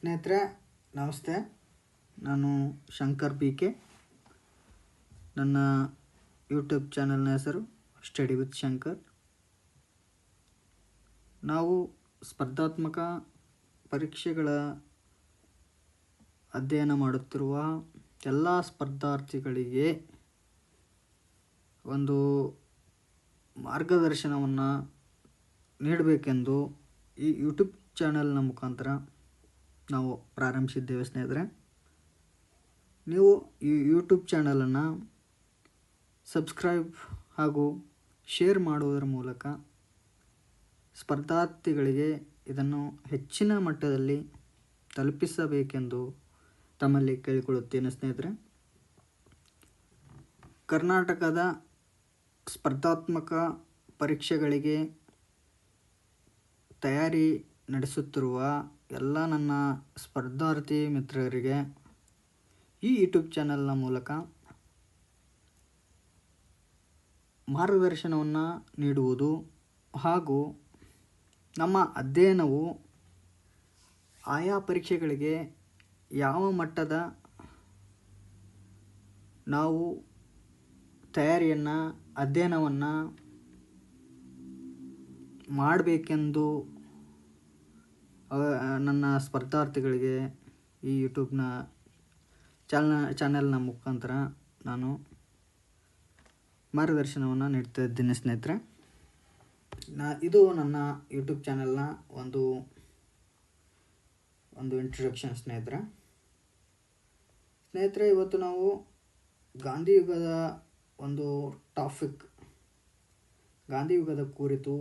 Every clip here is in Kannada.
ಸ್ನೇಹಿತರೆ ನಮಸ್ತೆ. ನಾನು ಶಂಕರ್ BK. ನನ್ನ ಯೂಟ್ಯೂಬ್ ಚಾನಲ್ನ ಹೆಸರು ಸ್ಟಡಿ ವಿತ್ ಶಂಕರ್. ನಾವು ಸ್ಪರ್ಧಾತ್ಮಕ ಪರೀಕ್ಷೆಗಳ ಅಧ್ಯಯನ ಮಾಡುತ್ತಿರುವ ಎಲ್ಲ ಸ್ಪರ್ಧಾರ್ಥಿಗಳಿಗೆ ಒಂದು ಮಾರ್ಗದರ್ಶನವನ್ನು ನೀಡಬೇಕೆಂದು ಈ ಯೂಟ್ಯೂಬ್ ಚಾನಲ್ನ ಮುಖಾಂತರ ನಾವು ಪ್ರಾರಂಭಿಸಿದ್ದೇವೆ. ಸ್ನೇಹಿತರೆ, ನೀವು ಈ ಯೂಟ್ಯೂಬ್ ಚಾನಲನ್ನು ಸಬ್ಸ್ಕ್ರೈಬ್ ಹಾಗೂ ಶೇರ್ ಮಾಡುವುದರ ಮೂಲಕ ಸ್ಪರ್ಧಾರ್ಥಿಗಳಿಗೆ ಇದನ್ನು ಹೆಚ್ಚಿನ ಮಟ್ಟದಲ್ಲಿ ತಲುಪಿಸಬೇಕೆಂದು ತಮ್ಮಲ್ಲಿ ಕೇಳಿಕೊಳ್ಳುತ್ತೇನೆ. ಸ್ನೇಹಿತರೆ, ಕರ್ನಾಟಕದ ಸ್ಪರ್ಧಾತ್ಮಕ ಪರೀಕ್ಷೆಗಳಿಗೆ ತಯಾರಿ ನಡೆಸುತ್ತಿರುವ ಎಲ್ಲ ನನ್ನ ಸ್ಪರ್ಧಾರ್ಥಿ ಮಿತ್ರರಿಗೆ ಈ ಯೂಟ್ಯೂಬ್ ಚಾನಲ್ನ ಮೂಲಕ ಮಾರ್ಗದರ್ಶನವನ್ನು ನೀಡುವುದು ಹಾಗೂ ನಮ್ಮ ಅಧ್ಯಯನವು ಆಯಾ ಪರೀಕ್ಷೆಗಳಿಗೆ ಯಾವ ಮಟ್ಟದ ನಾವು ತಯಾರಿಯನ್ನು ಅಧ್ಯಯನವನ್ನು ಮಾಡಬೇಕೆಂದು ನನ್ನ ಸ್ಪರ್ಧಾರ್ಥಿಗಳಿಗೆ ಈ ಯೂಟ್ಯೂಬ್ನ ಚಾನಲ್ನ ಮುಖಾಂತರ ನಾನು ಮಾರ್ಗದರ್ಶನವನ್ನು ನೀಡ್ತಾ ಇದ್ದೀನಿ. ಸ್ನೇಹಿತರೆ, ಇದು ನನ್ನ ಯೂಟ್ಯೂಬ್ ಚಾನಲ್ನ ಒಂದು ಇಂಟ್ರೊಡಕ್ಷನ್. ಸ್ನೇಹಿತರೆ, ಇವತ್ತು ನಾವು ಗಾಂಧಿಯುಗದ ಒಂದು ಟಾಪಿಕ್, ಗಾಂಧಿಯುಗದ ಕುರಿತು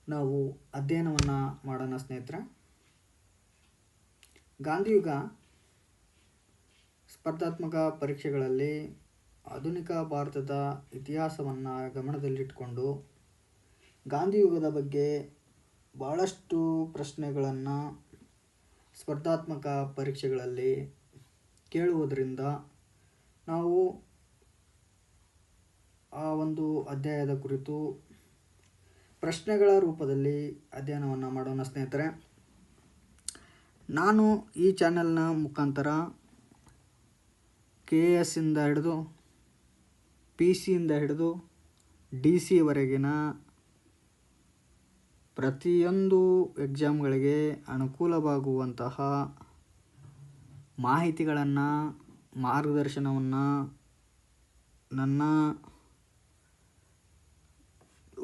ನಾವು ಅಧ್ಯಯನವನ್ನು ಮಾಡೋಣ. ಸ್ನೇಹಿತರೆ, ಗಾಂಧಿಯುಗ ಸ್ಪರ್ಧಾತ್ಮಕ ಪರೀಕ್ಷೆಗಳಲ್ಲಿ ಆಧುನಿಕ ಭಾರತದ ಇತಿಹಾಸವನ್ನು ಗಮನದಲ್ಲಿಟ್ಟುಕೊಂಡು ಗಾಂಧಿಯುಗದ ಬಗ್ಗೆ ಭಾಳಷ್ಟು ಪ್ರಶ್ನೆಗಳನ್ನು ಸ್ಪರ್ಧಾತ್ಮಕ ಪರೀಕ್ಷೆಗಳಲ್ಲಿ ಕೇಳುವುದರಿಂದ ನಾವು ಆ ಒಂದು ಅಧ್ಯಾಯದ ಕುರಿತು ಪ್ರಶ್ನೆಗಳ ರೂಪದಲ್ಲಿ ಅಧ್ಯಯನವನ್ನು ಮಾಡೋಣ. ಸ್ನೇಹಿತರೆ, ನಾನು ಈ ಚಾನೆಲ್ನ ಮುಖಾಂತರ KS ಇಂದ ಹಿಡಿದು PC ಇಂದ ಹಿಡಿದು DC ವರೆಗಿನ ಪ್ರತಿಯೊಂದು ಎಕ್ಸಾಮ್ಗಳಿಗೆ ಅನುಕೂಲವಾಗುವಂತಹ ಮಾಹಿತಿಗಳನ್ನು, ಮಾರ್ಗದರ್ಶನವನ್ನು ನನ್ನ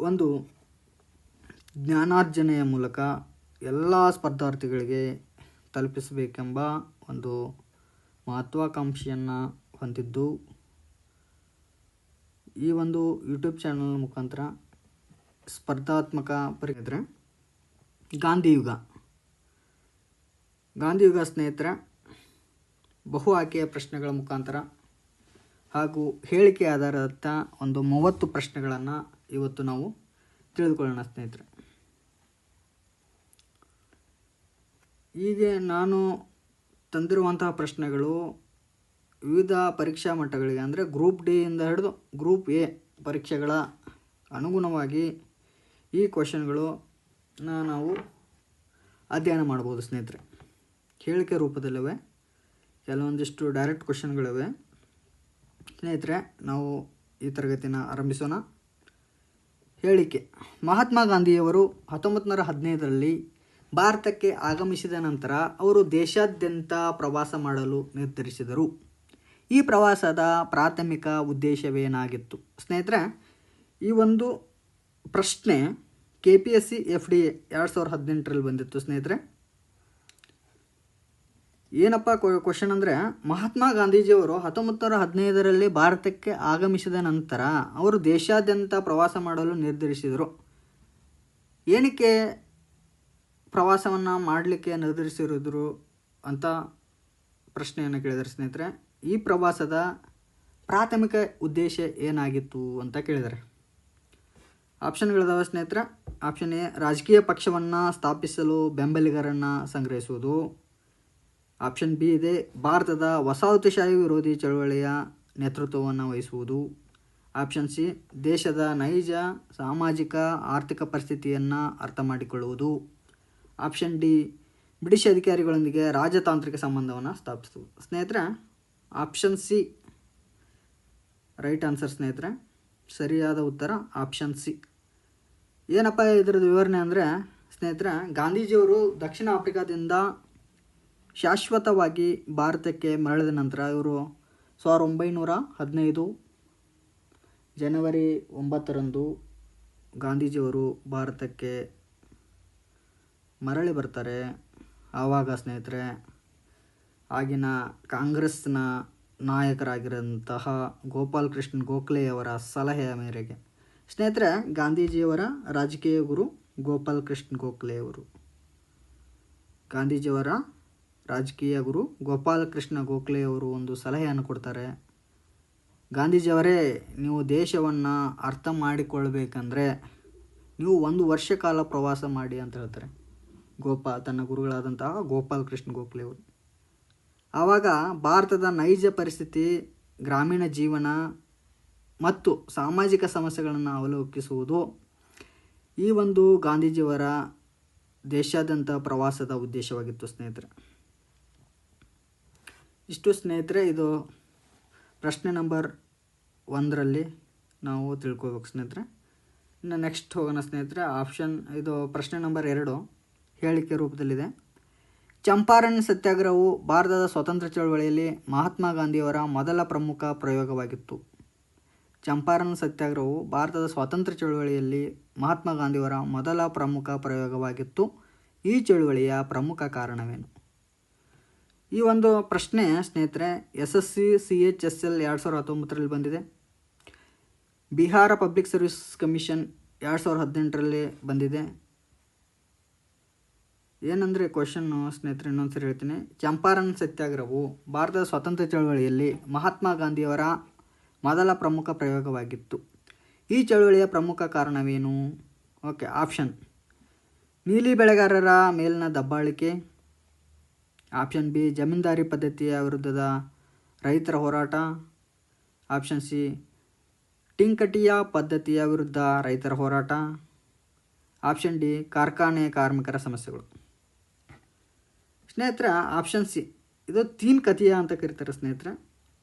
ಒಂದು ಜ್ಞಾನಾರ್ಜನೆಯ ಮೂಲಕ ಎಲ್ಲ ಸ್ಪರ್ಧಾರ್ಥಿಗಳಿಗೆ ತಲುಪಿಸಬೇಕೆಂಬ ಒಂದು ಮಹತ್ವಾಕಾಂಕ್ಷೆಯನ್ನು ಹೊಂದಿದ್ದು ಈ ಒಂದು ಯೂಟ್ಯೂಬ್ ಚಾನಲ್ ಮುಖಾಂತರ ಸ್ಪರ್ಧಾತ್ಮಕ ಪರೀಕ್ಷೆ ಗಾಂಧಿಯುಗ ಸ್ನೇಹಿತರೆ, ಬಹು ಆಯ್ಕೆಯ ಪ್ರಶ್ನೆಗಳ ಮುಖಾಂತರ ಹಾಗೂ ಹೇಳಿಕೆ ಆಧಾರಿತ ಒಂದು 30 ಪ್ರಶ್ನೆಗಳನ್ನು ಇವತ್ತು ನಾವು ತಿಳಿದುಕೊಳ್ಳೋಣ. ಸ್ನೇಹಿತರೆ, ಈಗ ನಾನು ತಂದಿರುವಂತಹ ಪ್ರಶ್ನೆಗಳು ವಿವಿಧ ಪರೀಕ್ಷಾ ಮಟ್ಟಗಳಿಗೆ, ಅಂದರೆ ಗ್ರೂಪ್ D ಇಂದ ಹಿಡಿದು ಗ್ರೂಪ್ A ಪರೀಕ್ಷೆಗಳ ಅನುಗುಣವಾಗಿ ಈ ಕ್ವಶನ್ಗಳು ನಾವು ಅಧ್ಯಯನ ಮಾಡ್ಬೋದು. ಸ್ನೇಹಿತರೆ, ಹೇಳಿಕೆ ರೂಪದಲ್ಲಿವೆ, ಕೆಲವೊಂದಿಷ್ಟು ಡೈರೆಕ್ಟ್ ಕ್ವಶನ್ಗಳಿವೆ. ಸ್ನೇಹಿತರೆ, ನಾವು ಈ ತರಗತಿನ ಆರಂಭಿಸೋಣ. ಹೇಳಿಕೆ: ಮಹಾತ್ಮ ಗಾಂಧಿಯವರು 1915ರಲ್ಲಿ ಭಾರತಕ್ಕೆ ಆಗಮಿಸಿದ ನಂತರ ಅವರು ದೇಶಾದ್ಯಂತ ಪ್ರವಾಸ ಮಾಡಲು ನಿರ್ಧರಿಸಿದರು. ಈ ಪ್ರವಾಸದ ಪ್ರಾಥಮಿಕ ಉದ್ದೇಶವೇನಾಗಿತ್ತು? ಸ್ನೇಹಿತರೆ, ಈ ಒಂದು ಪ್ರಶ್ನೆ KPSC FDA 2018ರಲ್ಲಿ ಬಂದಿತ್ತು. ಸ್ನೇಹಿತರೆ, ಏನಪ್ಪ ಕ್ವಶನ್ ಅಂದರೆ, ಮಹಾತ್ಮ ಗಾಂಧೀಜಿಯವರು 1915ರಲ್ಲಿ ಭಾರತಕ್ಕೆ ಆಗಮಿಸಿದ ನಂತರ ಅವರು ದೇಶಾದ್ಯಂತ ಪ್ರವಾಸ ಮಾಡಲು ನಿರ್ಧರಿಸಿದರು. ಏನಕ್ಕೆ ಪ್ರವಾಸವನ್ನು ಮಾಡಲಿಕ್ಕೆ ನಿರ್ಧರಿಸಿದ್ರು ಅಂತ ಪ್ರಶ್ನೆಯನ್ನು ಕೇಳಿದ್ದಾರೆ. ಸ್ನೇಹಿತರೆ, ಈ ಪ್ರವಾಸದ ಪ್ರಾಥಮಿಕ ಉದ್ದೇಶ ಏನಾಗಿತ್ತು ಅಂತ ಕೇಳಿದ್ದಾರೆ. ಆಪ್ಷನ್ಗಳಿದಾವೆ. ಸ್ನೇಹಿತರೆ, ಆಪ್ಷನ್ A ರಾಜಕೀಯ ಪಕ್ಷವನ್ನು ಸ್ಥಾಪಿಸಲು ಬೆಂಬಲಿಗರನ್ನು ಸಂಗ್ರಹಿಸುವುದು. ಆಪ್ಷನ್ B ಇದೆ ಭಾರತದ ವಸಾಹತುಶಾಹಿ ವಿರೋಧಿ ಚಳವಳಿಯ ನೇತೃತ್ವವನ್ನು ವಹಿಸುವುದು. ಆಪ್ಷನ್ C ದೇಶದ ನೈಜ ಸಾಮಾಜಿಕ ಆರ್ಥಿಕ ಪರಿಸ್ಥಿತಿಯನ್ನು ಅರ್ಥ ಮಾಡಿಕೊಳ್ಳುವುದು. ಆಪ್ಷನ್ D ಬ್ರಿಟಿಷ್ ಅಧಿಕಾರಿಗಳೊಂದಿಗೆ ರಾಜತಾಂತ್ರಿಕ ಸಂಬಂಧವನ್ನು ಸ್ಥಾಪಿಸಿತು. ಸ್ನೇಹಿತರೆ, ಆಪ್ಷನ್ ಸಿ ರೈಟ್ ಆನ್ಸರ್ ಸ್ನೇಹಿತರೆ. ಸರಿಯಾದ ಉತ್ತರ ಆಪ್ಷನ್ ಸಿ. ಏನಪ್ಪ ಇದರದ್ದು ವಿವರಣೆ ಅಂದರೆ ಸ್ನೇಹಿತರೆ, ಗಾಂಧೀಜಿಯವರು ದಕ್ಷಿಣ ಆಫ್ರಿಕಾದಿಂದ ಶಾಶ್ವತವಾಗಿ ಭಾರತಕ್ಕೆ ಮರಳಿದ ನಂತರ ಇವರು 1915 ಜನವರಿ 9ರಂದು ಗಾಂಧೀಜಿಯವರು ಭಾರತಕ್ಕೆ ಮರಳಿ ಬರ್ತಾರೆ. ಆವಾಗ ಸ್ನೇಹಿತರೆ ಆಗಿನ ಕಾಂಗ್ರೆಸ್ನ ನಾಯಕರಾಗಿರೋಂತಹ ಗೋಪಾಲ್ ಕೃಷ್ಣ ಗೋಖಲೆಯವರ ಸಲಹೆಯ ಮೇರೆಗೆ ಸ್ನೇಹಿತರೆ, ಗಾಂಧೀಜಿಯವರ ರಾಜಕೀಯ ಗುರು ಗೋಪಾಲ್ ಕೃಷ್ಣ ಗೋಖಲೆಯವರು, ಗಾಂಧೀಜಿಯವರ ರಾಜಕೀಯ ಗುರು ಗೋಪಾಲ್ ಕೃಷ್ಣ ಗೋಖಲೆಯವರು ಒಂದು ಸಲಹೆಯನ್ನು ಕೊಡ್ತಾರೆ. ಗಾಂಧೀಜಿಯವರೇ, ನೀವು ದೇಶವನ್ನು ಅರ್ಥ ಮಾಡಿಕೊಳ್ಬೇಕಂದ್ರೆ ನೀವು 1 ವರ್ಷ ಕಾಲ ಪ್ರವಾಸ ಮಾಡಿ ಅಂತ ಹೇಳ್ತಾರೆ ತನ್ನ ಗುರುಗಳಾದಂತಹ ಗೋಪಾಲ್ ಕೃಷ್ಣ ಗೋಖಲೆಯವರು. ಆವಾಗ ಭಾರತದ ನೈಜ ಪರಿಸ್ಥಿತಿ, ಗ್ರಾಮೀಣ ಜೀವನ ಮತ್ತು ಸಾಮಾಜಿಕ ಸಮಸ್ಯೆಗಳನ್ನು ಅವಲೋಕಿಸುವುದು ಈ ಒಂದು ಗಾಂಧೀಜಿಯವರ ದೇಶಾದ್ಯಂತ ಪ್ರವಾಸದ ಉದ್ದೇಶವಾಗಿತ್ತು ಸ್ನೇಹಿತರೆ. ಇಷ್ಟು ಸ್ನೇಹಿತರೆ, ಇದು ಪ್ರಶ್ನೆ ನಂಬರ್ 1ರಲ್ಲಿ ನಾವು ತಿಳ್ಕೊಬೇಕು ಸ್ನೇಹಿತರೆ. ಇನ್ನು ನೆಕ್ಸ್ಟ್ ಹೋಗೋಣ ಸ್ನೇಹಿತರೆ. ಇದು ಪ್ರಶ್ನೆ ನಂಬರ್ 2 ಹೇಳಿಕೆ ರೂಪದಲ್ಲಿದೆ. ಚಂಪಾರಣ್ ಸತ್ಯಾಗ್ರಹವು ಭಾರತದ ಸ್ವಾತಂತ್ರ್ಯ ಚಳವಳಿಯಲ್ಲಿ ಮಹಾತ್ಮ ಗಾಂಧಿಯವರ ಮೊದಲ ಪ್ರಮುಖ ಪ್ರಯೋಗವಾಗಿತ್ತು. ಚಂಪಾರಣ್ ಸತ್ಯಾಗ್ರಹವು ಭಾರತದ ಸ್ವಾತಂತ್ರ್ಯ ಚಳವಳಿಯಲ್ಲಿ ಮಹಾತ್ಮ ಗಾಂಧಿಯವರ ಮೊದಲ ಪ್ರಮುಖ ಪ್ರಯೋಗವಾಗಿತ್ತು. ಈ ಚಳುವಳಿಯ ಪ್ರಮುಖ ಕಾರಣವೇನು? ಈ ಒಂದು ಪ್ರಶ್ನೆ ಸ್ನೇಹಿತರೆ SSC CHSL 2019ರಲ್ಲಿ ಬಂದಿದೆ. ಬಿಹಾರ ಪಬ್ಲಿಕ್ ಸರ್ವಿಸ್ ಕಮಿಷನ್ 2018ರಲ್ಲಿ ಬಂದಿದೆ. ಏನಂದರೆ ಕ್ವಶನ್ನು ಸ್ನೇಹಿತರೆ ಇನ್ನೊಂದ್ಸರಿ ಹೇಳ್ತೀನಿ. ಚಂಪಾರಣ್ ಸತ್ಯಾಗ್ರಹವು ಭಾರತದ ಸ್ವಾತಂತ್ರ್ಯ ಚಳವಳಿಯಲ್ಲಿ ಮಹಾತ್ಮ ಗಾಂಧಿಯವರ ಮೊದಲ ಪ್ರಮುಖ ಪ್ರಯೋಗವಾಗಿತ್ತು. ಈ ಚಳವಳಿಯ ಪ್ರಮುಖ ಕಾರಣವೇನು? ಓಕೆ, ಆಪ್ಷನ್ ನೀಲಿ ಬೆಳೆಗಾರರ ಮೇಲಿನ ದಬ್ಬಾಳಿಕೆ, ಆಪ್ಷನ್ ಬಿ ಜಮೀನ್ದಾರಿ ಪದ್ಧತಿಯ ವಿರುದ್ಧದ ರೈತರ ಹೋರಾಟ, ಆಪ್ಷನ್ ಸಿ ಟಿಂಕಟಿಯ ಪದ್ಧತಿಯ ವಿರುದ್ಧ ರೈತರ ಹೋರಾಟ, ಆಪ್ಷನ್ ಡಿ ಕಾರ್ಖಾನೆ ಕಾರ್ಮಿಕರ ಸಮಸ್ಯೆಗಳು. ಸ್ನೇಹಿತರೆ, ಆಪ್ಷನ್ ಸಿ ಇದು ತೀನ್ ಕತಿಯ ಅಂತ ಕರೀತಾರೆ ಸ್ನೇಹಿತರೆ.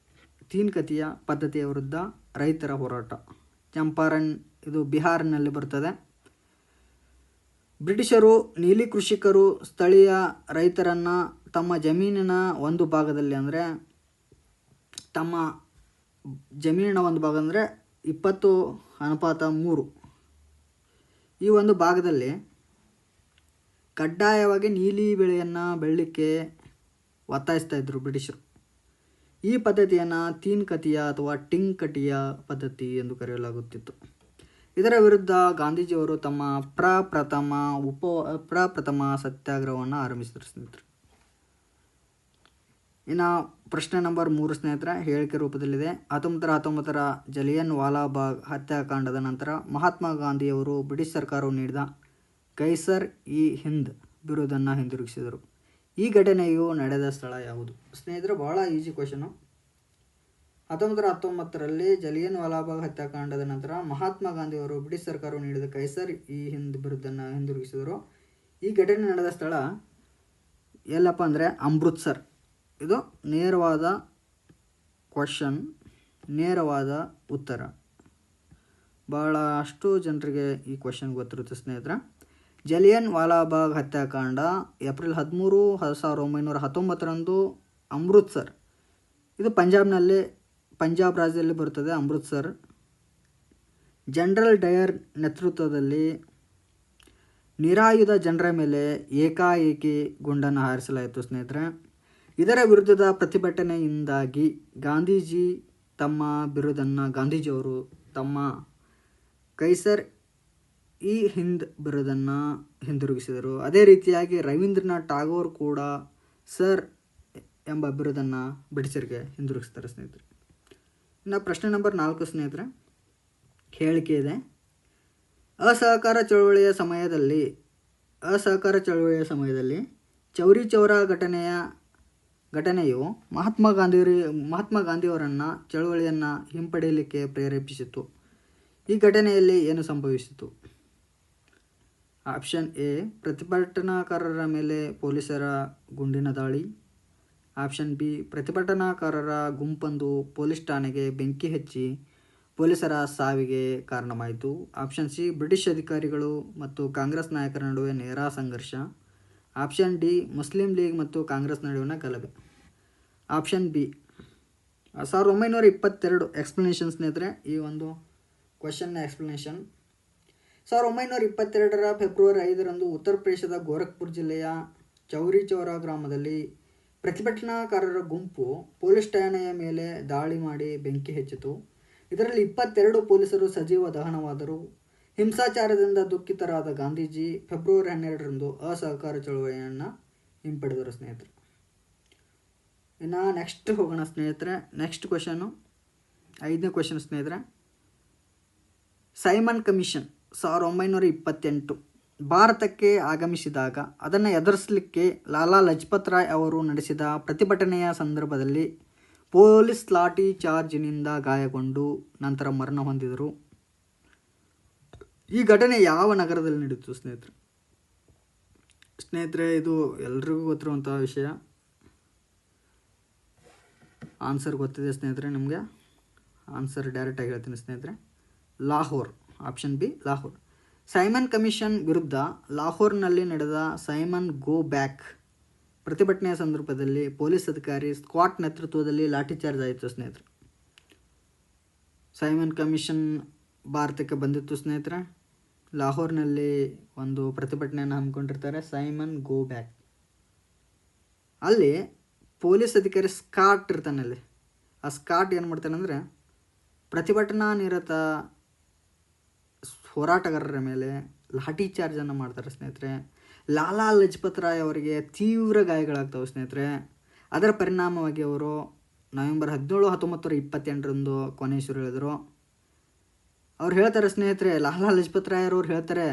ತೀನ್ ಕತಿಯ ಪದ್ಧತಿಯ ವಿರುದ್ಧ ರೈತರ ಹೋರಾಟ. ಚಂಪಾರಣ್ ಇದು ಬಿಹಾರ್ನಲ್ಲಿ ಬರ್ತದೆ. ಬ್ರಿಟಿಷರು ನೀಲಿ ಕೃಷಿಕರು ಸ್ಥಳೀಯ ರೈತರನ್ನು ತಮ್ಮ ಜಮೀನಿನ ಒಂದು ಭಾಗದಲ್ಲಿ ಅಂದರೆ ತಮ್ಮ ಜಮೀನಿನ ಒಂದು ಭಾಗ ಅಂದರೆ 20:3 ಈ ಒಂದು ಭಾಗದಲ್ಲಿ ಕಡ್ಡಾಯವಾಗಿ ನೀಲಿ ಬೆಳೆಯನ್ನು ಬೆಳಲಿಕ್ಕೆ ಒತ್ತಾಯಿಸ್ತಾ ಇದ್ದರು ಬ್ರಿಟಿಷರು. ಈ ಪದ್ಧತಿಯನ್ನು ತೀನ್ ಕತಿಯ ಅಥವಾ ಟಿಂಕಟಿಯ ಪದ್ಧತಿ ಎಂದು ಕರೆಯಲಾಗುತ್ತಿತ್ತು. ಇದರ ವಿರುದ್ಧ ಗಾಂಧೀಜಿಯವರು ತಮ್ಮ ಪ್ರಪ್ರಥಮ ಸತ್ಯಾಗ್ರಹವನ್ನು ಆರಂಭಿಸಿದರು ಸ್ನೇಹಿತರೆ. ಇನ್ನು ಪ್ರಶ್ನೆ ನಂಬರ್ 3 ಸ್ನೇಹಿತರೆ ಹೇಳಿಕೆ ರೂಪದಲ್ಲಿದೆ. 1919ರ ಜಲಿಯನ್ ವಾಲಾಬಾಗ್ ಹತ್ಯಾಕಾಂಡದ ನಂತರ ಮಹಾತ್ಮ ಗಾಂಧಿಯವರು ಬ್ರಿಟಿಷ್ ಸರ್ಕಾರವು ನೀಡಿದ ಕೈಸರ್ ಇ ಹಿಂದ್ ಬಿರುದನ್ನು ಹಿಂದಿರುಗಿಸಿದರು. ಈ ಘಟನೆಯು ನಡೆದ ಸ್ಥಳ ಯಾವುದು? ಸ್ನೇಹಿತರೆ, ಬಹಳ ಈಸಿ ಕ್ವಶನು. 1919ರಲ್ಲಿ ಜಲಿಯನ್ ವಾಲಾಬಾಗ್ ಹತ್ಯಾಕಾಂಡದ ನಂತರ ಮಹಾತ್ಮ ಗಾಂಧಿಯವರು ಬ್ರಿಟಿಷ್ ಸರ್ಕಾರವು ನೀಡಿದ ಕೈಸರ್ ಇ ಹಿಂದ್ ಬಿರುದನ್ನು ಹಿಂದಿರುಗಿಸಿದರು. ಈ ಘಟನೆ ನಡೆದ ಸ್ಥಳ ಎಲ್ಲಪ್ಪ ಅಂದರೆ ಅಮೃತ್ಸರ್. ಇದು ನೇರವಾದ ಕ್ವಶನ್, ನೇರವಾದ ಉತ್ತರ. ಭಾಳಷ್ಟು ಜನರಿಗೆ ಈ ಕ್ವಶನ್ ಗೊತ್ತಿರುತ್ತೆ ಸ್ನೇಹಿತರೆ. ಜಲಿಯನ್ ವಾಲಾಬಾಗ್ ಹತ್ಯಾಕಾಂಡ ಏಪ್ರಿಲ್ 13, 1919ರಂದು ಅಮೃತ್ಸರ್, ಇದು ಪಂಜಾಬ್ ರಾಜ್ಯದಲ್ಲಿ ಬರುತ್ತದೆ. ಅಮೃತ್ಸರ್ ಜನರಲ್ ಡಯರ್ ನೇತೃತ್ವದಲ್ಲಿ ನಿರಾಯುಧ ಜನರ ಮೇಲೆ ಏಕಾಏಕಿ ಗುಂಡನ್ನು ಹಾರಿಸಲಾಯಿತು ಸ್ನೇಹಿತರೆ. ಇದರ ವಿರುದ್ಧದ ಪ್ರತಿಭಟನೆಯಿಂದಾಗಿ ಗಾಂಧೀಜಿಯವರು ತಮ್ಮ ಕೈಸರ್ ಇ ಹಿಂದ್ ಬಿರುದನ್ನು ಹಿಂದಿರುಗಿಸಿದರು. ಅದೇ ರೀತಿಯಾಗಿ ರವೀಂದ್ರನಾಥ್ ಟಾಗೋರ್ ಕೂಡ ಸರ್ ಎಂಬ ಬಿರುದನ್ನು ಬ್ರಿಟಿಷರಿಗೆ ಹಿಂದಿರುಗಿಸ್ತಾರೆ ಸ್ನೇಹಿತರೆ. ಇನ್ನು ಪ್ರಶ್ನೆ ನಂಬರ್ 4 ಸ್ನೇಹಿತರೆ ಹೇಳಿಕೆ ಇದೆ. ಅಸಹಕಾರ ಚಳವಳಿಯ ಸಮಯದಲ್ಲಿ ಚೌರಿ ಚೌರ ಘಟನೆಯು ಮಹಾತ್ಮ ಗಾಂಧಿಯವರನ್ನು ಚಳವಳಿಯನ್ನು ಹಿಂಪಡೆಯಲಿಕ್ಕೆ ಪ್ರೇರೇಪಿಸಿತು. ಈ ಘಟನೆಯಲ್ಲಿ ಏನು ಸಂಭವಿಸಿತು? ಆಪ್ಷನ್ ಎ ಪ್ರತಿಭಟನಾಕಾರರ ಮೇಲೆ ಪೊಲೀಸರ ಗುಂಡಿನ ದಾಳಿ. ಆಪ್ಷನ್ ಬಿ ಪ್ರತಿಭಟನಾಕಾರರ ಗುಂಪೊಂದು ಪೊಲೀಸ್ ಠಾಣೆಗೆ ಬೆಂಕಿ ಹಚ್ಚಿ ಪೊಲೀಸರ ಸಾವಿಗೆ ಕಾರಣವಾಯಿತು. ಆಪ್ಷನ್ ಸಿ ಬ್ರಿಟಿಷ್ ಅಧಿಕಾರಿಗಳು ಮತ್ತು ಕಾಂಗ್ರೆಸ್ ನಾಯಕರ ನಡುವೆ ನೇರ ಸಂಘರ್ಷ. ಆಪ್ಷನ್ ಡಿ ಮುಸ್ಲಿಂ ಲೀಗ್ ಮತ್ತು ಕಾಂಗ್ರೆಸ್ ನಡುವಿನ ಗಲಭೆ. ಆಪ್ಷನ್ ಬಿ 1922 ಎಕ್ಸ್ಪ್ಲನೇಷನ್ ಸ್ನೇಹಿತರೆ. ಈ ಒಂದು ಕ್ವಶನ್ನ ಎಕ್ಸ್ಪ್ಲನೇಷನ್ 1922 ಫೆಬ್ರವರಿ 5ರಂದು ಉತ್ತರ ಪ್ರದೇಶದ ಗೋರಖ್ಪುರ್ ಜಿಲ್ಲೆಯ ಚೌರಿ ಚೌರಾ ಗ್ರಾಮದಲ್ಲಿ ಪ್ರತಿಭಟನಾಕಾರರ ಗುಂಪು ಪೊಲೀಸ್ ಠಾಣೆಯ ಮೇಲೆ ದಾಳಿ ಮಾಡಿ ಬೆಂಕಿ ಹಚ್ಚಿತು. ಇದರಲ್ಲಿ 22 ಪೊಲೀಸರು ಸಜೀವ ದಹನವಾದರು. ಹಿಂಸಾಚಾರದಿಂದ ದುಃಖಿತರಾದ ಗಾಂಧೀಜಿ ಫೆಬ್ರವರಿ 12ರಂದು ಅಸಹಕಾರ ಚಳವಳಿಯನ್ನು ಹಿಂಪಡೆದರು ಸ್ನೇಹಿತರೆ. ಇನ್ನು ನೆಕ್ಸ್ಟ್ ಹೋಗೋಣ ಸ್ನೇಹಿತರೆ. ನೆಕ್ಸ್ಟ್ ಕ್ವಶನು 5ನೇ ಕ್ವಶನ್ ಸ್ನೇಹಿತರೆ. ಸೈಮನ್ ಕಮಿಷನ್ 1928 ಭಾರತಕ್ಕೆ ಆಗಮಿಸಿದಾಗ ಅದನ್ನು ಎದುರಿಸಲಿಕ್ಕೆ ಲಾಲಾ ಲಜಪತ್ ರಾಯ್ ಅವರು ನಡೆಸಿದ ಪ್ರತಿಭಟನೆಯ ಸಂದರ್ಭದಲ್ಲಿ ಪೊಲೀಸ್ ಲಾಠಿ ಚಾರ್ಜ್ನಿಂದ ಗಾಯಗೊಂಡು ನಂತರ ಮರಣ ಹೊಂದಿದರು. ಈ ಘಟನೆ ಯಾವ ನಗರದಲ್ಲಿ ನಡೆಯಿತು ಸ್ನೇಹಿತರೆ? ಇದು ಎಲ್ರಿಗೂ ಗೊತ್ತಿರುವಂತಹ ವಿಷಯ. ಆನ್ಸರ್ ಗೊತ್ತಿದೆ ಸ್ನೇಹಿತರೆ ನಿಮಗೆ. ಆನ್ಸರ್ ಡೈರೆಕ್ಟಾಗಿ ಹೇಳ್ತೀನಿ ಸ್ನೇಹಿತರೆ. Lahore. Option B Lahore. Simon commission ವಿರುದ್ಧ ಲಾಹೋರ್ನಲ್ಲಿ ನಡೆದ ಸೈಮನ್ ಗೋ ಬ್ಯಾಕ್ ಪ್ರತಿಭಟನೆಯ ಸಂದರ್ಭದಲ್ಲಿ ಪೊಲೀಸ್ ಅಧಿಕಾರಿ ಸ್ಕಾಟ್ ನೇತೃತ್ವದಲ್ಲಿ ಲಾಠಿ ಚಾರ್ಜ್ ಆಯಿತು ಸ್ನೇಹಿತರೆ. ಸೈಮನ್ ಕಮಿಷನ್ ಭಾರತಕ್ಕೆ ಬಂದಿತ್ತು ಸ್ನೇಹಿತರೆ. ಲಾಹೋರ್ನಲ್ಲಿ ಒಂದು ಪ್ರತಿಭಟನೆಯನ್ನು ಹಮ್ಮಿಕೊಂಡಿರ್ತಾರೆ, ಸೈಮನ್ ಗೋ ಬ್ಯಾಕ್. ಅಲ್ಲಿ ಪೊಲೀಸ್ ಅಧಿಕಾರಿ ಸ್ಕಾಟ್ ಇರ್ತಾನೆ. ಅಲ್ಲಿ ಆ ಸ್ಕಾಟ್ ಏನು ಮಾಡ್ತಾನೆ ಅಂದರೆ ಪ್ರತಿಭಟನಾ ನಿರತ ಹೋರಾಟಗಾರರ ಮೇಲೆ ಲಾಠಿ ಚಾರ್ಜನ್ನು ಮಾಡ್ತಾರೆ ಸ್ನೇಹಿತರೆ. ಲಾಲಾ ಲಜಪತ್ ರಾಯ್ ಅವರಿಗೆ ತೀವ್ರ ಗಾಯಗಳಾಗ್ತವೆ ಸ್ನೇಹಿತರೆ. ಅದರ ಪರಿಣಾಮವಾಗಿ ಅವರು ನವೆಂಬರ್ 17, 1928ರಂದು ಕೊನೆಯುಸಿರೆಳೆದರು. ಅವ್ರು ಹೇಳ್ತಾರೆ ಸ್ನೇಹಿತರೆ, ಲಾಲಾ ಲಜಪತ್ ರಾಯ್ ಅವರು ಹೇಳ್ತಾರೆ,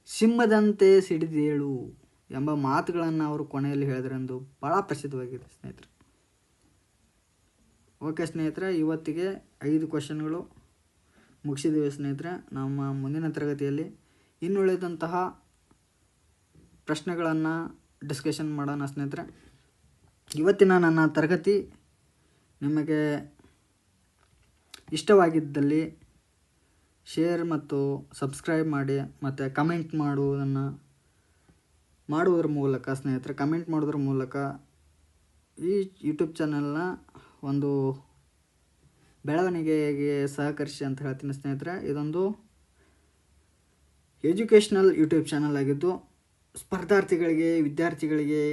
ಸಿಂಹದಂತೆ ಸಿಡಿದೇಳು ಎಂಬ ಮಾತುಗಳನ್ನು ಅವರು ಕೊನೆಯಲ್ಲಿ ಹೇಳಿದ್ರೆಂದು ಭಾಳ ಪ್ರಸಿದ್ಧವಾಗಿದೆ ಸ್ನೇಹಿತರೆ. ಓಕೆ ಸ್ನೇಹಿತರೆ, ಇವತ್ತಿಗೆ 5 ಕ್ವಶನ್ಗಳು ಮುಗಿಸಿದ್ದೀವಿ ಸ್ನೇಹಿತರೆ. ನಮ್ಮ ಮುಂದಿನ ತರಗತಿಯಲ್ಲಿ ಇನ್ನುಳಿದಂತಹ ಪ್ರಶ್ನೆಗಳನ್ನು ಡಿಸ್ಕಷನ್ ಮಾಡೋಣ ಸ್ನೇಹಿತರೆ. ಇವತ್ತಿನ ನನ್ನ ತರಗತಿ ನಿಮಗೆ ಇಷ್ಟವಾಗಿದ್ದಲ್ಲಿ ಶೇರ್ ಮತ್ತು ಸಬ್ಸ್ಕ್ರೈಬ್ ಮಾಡಿ ಮತ್ತು ಕಮೆಂಟ್ ಮಾಡುವುದರ ಮೂಲಕ ಸ್ನೇಹಿತರೆ, ಕಮೆಂಟ್ ಮಾಡೋದ್ರ ಮೂಲಕ ಈ ಯೂಟ್ಯೂಬ್ ಚಾನಲ್ನ ಒಂದು ಬೆಳವಣಿಗೆಗೆ ಸಹಕರಿಸಿ ಅಂತ ಹೇಳ್ತೀನಿ ಸ್ನೇಹಿತರೆ. ಇದೊಂದು ಎಜುಕೇಷ್ನಲ್ ಯೂಟ್ಯೂಬ್ ಚಾನಲ್ ಆಗಿದ್ದು ಸ್ಪರ್ಧಾರ್ಥಿಗಳಿಗೆ, ವಿದ್ಯಾರ್ಥಿಗಳಿಗೆ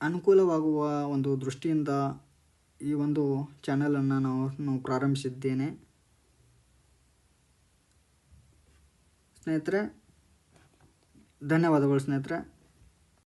ಅನುಕೂಲವಾಗುವ ಒಂದು ದೃಷ್ಟಿಯಿಂದ ಈ ಒಂದು ಚಾನಲನ್ನು ನಾನು ಪ್ರಾರಂಭಿಸಿದ್ದೇನೆ ಸ್ನೇಹಿತರೆ. ಧನ್ಯವಾದಗಳು ಸ್ನೇಹಿತರೆ.